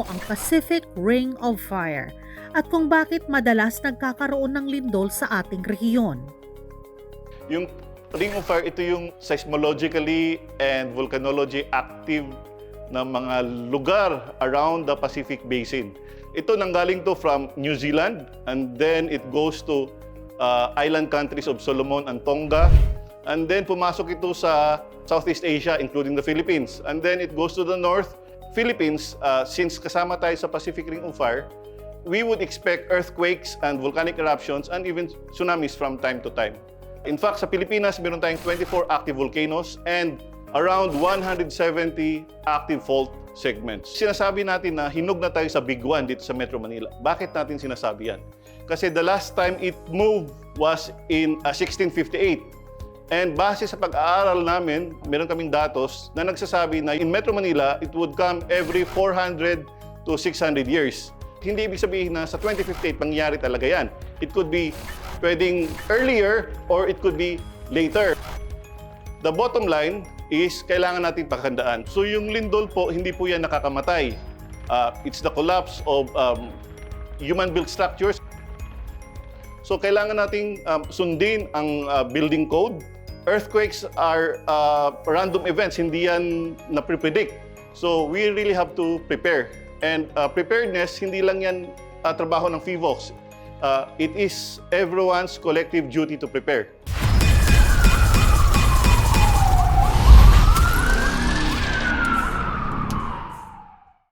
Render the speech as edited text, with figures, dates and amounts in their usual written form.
ano ang Pacific Ring of Fire at kung bakit madalas nagkakaroon ng lindol sa ating rehiyon. Yung Ring of Fire, ito yung seismologically and volcanology active na mga lugar around the Pacific Basin. Ito nanggaling to from New Zealand and then it goes to island countries of Solomon and Tonga. And then pumasok ito sa Southeast Asia, including the Philippines. And then it goes to the North Philippines. Since kasama tayo sa Pacific Ring of Fire, we would expect earthquakes and volcanic eruptions and even tsunamis from time to time. In fact, sa Pilipinas, meron tayong 24 active volcanoes and around 170 active fault segments. Sinasabi natin na hinog na tayo sa Big One dito sa Metro Manila. Bakit natin sinasabi yan? Kasi the last time it moved was in 1658. And base sa pag-aaral namin, meron kaming datos na nagsasabi na in Metro Manila, it would come every 400 to 600 years. Hindi ibig sabihin na sa 2058 mangyayari talaga yan. It could be pwedeng earlier or it could be later. The bottom line is kailangan natin pakandaan. So yung lindol po, hindi po yan nakakamatay. It's the collapse of human-built structures. So kailangan nating sundin ang building code. Earthquakes are random events, hindi yan na-predict. So we really have to prepare. And preparedness, hindi lang yan trabaho ng FIVOX. It is everyone's collective duty to prepare.